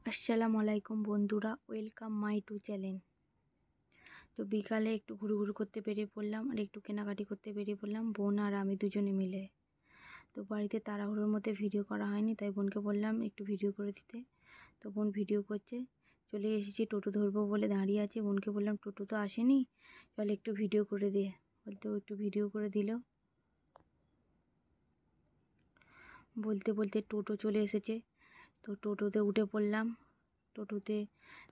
আসসালামু আলাইকুম বন্ধুরা, ওয়েলকাম মাই টু চ্যানেল। তো বিকালে একটু ঘুরু করতে বেরিয়ে পড়লাম আর একটু কেনাকাটি করতে বেরিয়ে পড়লাম, বোন আর আমি দুজনে মিলে। তো বাড়িতে তাড়াহুড়োর মধ্যে ভিডিও করা হয়নি, তাই বোনকে বললাম একটু ভিডিও করে দিতে। তো বোন ভিডিও করছে। চলে এসেছি, টোটো ধরবো বলে দাঁড়িয়ে আছে। বোনকে বললাম টোটো তো আসেনি, চলে একটু ভিডিও করে দিয়ে। বলতে ও একটু ভিডিও করে দিল। বলতে বলতে টোটো চলে এসেছে। তো টোটোতে উঠে পড়লাম। টোটোতে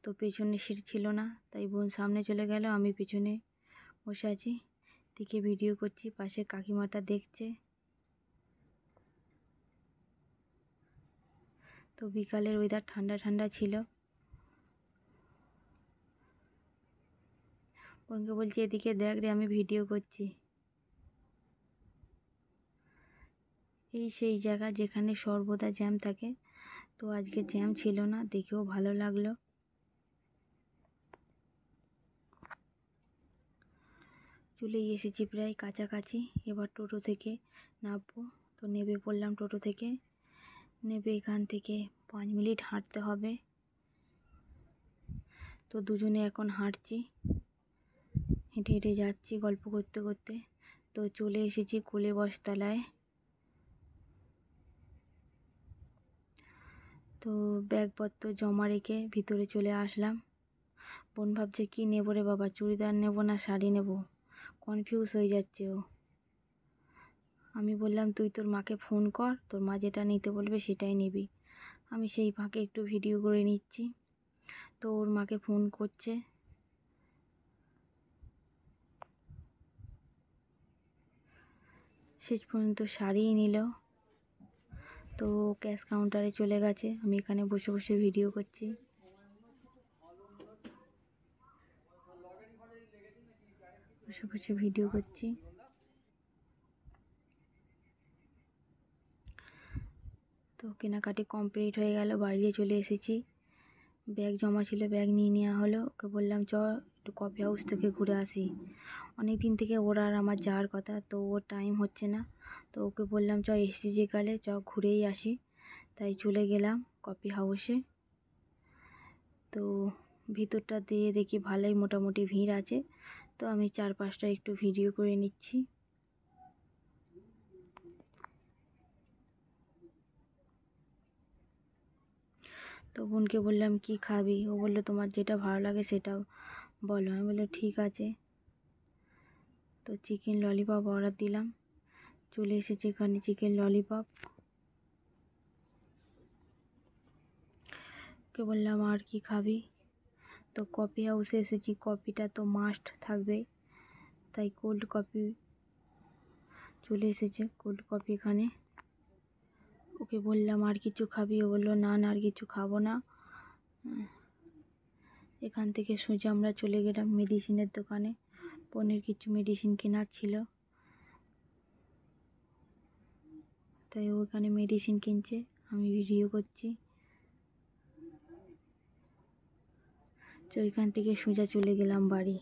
তো পেছনে সিট ছিল না, তাই বোন সামনে চলে গেল, আমি পেছনে বসে আছি, দিকে ভিডিও করছি। পাশে কাকিমাটা দেখছে। তো বিকালের ওয়েদার ঠান্ডা ঠান্ডা ছিল। বোনকে বলছি এদিকে দেখ রে, আমি ভিডিও করছি। এই সেই জায়গা যেখানে সর্বদা জ্যাম থাকে। তো আজকে জ্যাম ছিল না, দেখেও ভালো লাগলো। চলে এসেছি প্রায় কাছাকাছি। এবার টোটো থেকে নামবো। তো নেমে পড়লাম টোটো থেকে। নেমে এখান থেকে 5 মিনিট হাঁটতে হবে। তো দুজনে এখন হাঁটছি, হেঁটে হেঁটে যাচ্ছি গল্প করতে করতে। তো চলে এসেছি কোলে বসতলায়। তো ব্যাগপত্র জমা রেখে ভিতরে চলে আসলাম। বোন ভাবছে কি নেবো রে বাবা, চুড়িদার নেবো না শাড়ি নেবো, কনফিউজ হয়ে যাচ্ছে ও। আমি বললাম তুই তোর মাকে ফোন কর, তোর মা যেটা নিতে বলবে সেটাই নিবি। আমি সেই ফাঁকে একটু ভিডিও করে নিচ্ছি। তো ওর মাকে ফোন করছে। শেষ পর্যন্ত শাড়িই নিল। তো ক্যাশ কাউন্টারে চলে গেছে, আমি এখানে বসে বসে ভিডিও করছি। বসে বসে ভিডিও করছি। তো কেনাকাটি কমপ্লিট হয়ে গেল, বাইরে চলে এসেছি। ব্যাগ জমা ছিল, ব্যাগ নিয়ে নেওয়া হলো। ওকে বললাম চ একটু কফি হাউস থেকে ঘুরে আসি। অনেক দিন থেকে ওর আর আমার যাওয়ার কথা, তো ওর টাইম হচ্ছে না। তো ওকে বললাম চ এসেছি যেকালে, চ ঘুরেই আসি। তাই চলে গেলাম কফি হাউসে। তো ভিতরটা দিয়ে দেখি ভালোই মোটামুটি ভিড় আছে। তো আমি 4-5টা একটু ভিডিও করে নিচ্ছি। তো বোনকে বললাম কি খাবি, ও বললো তোমার যেটা ভালো লাগে সেটা বলো। আমি বললো ঠিক আছে। তো চিকেন ললিপপ অর্ডার দিলাম। চলে এসেছে এখানে চিকেন ললিপপ। ওকে বললাম আর কি খাবি। তো কফি হাউসে এসেছি, কফিটা তো মাস্ট থাকবে, তাই কোল্ড কফি চলে এসেছে। কোল্ড কফি এখানে। ওকে বললাম আর কিছু খাবি, ও বললো না না আর কিছু খাবো না। এখান থেকে সোজা আমরা চলে গেলাম মেডিসিনের দোকানে। বোনের কিছু মেডিসিন কেনার ছিল, তাই ওখানে মেডিসিন কিনছে, আমি ভিডিও করছি। তো এখান থেকে সোজা চলে গেলাম বাড়ি।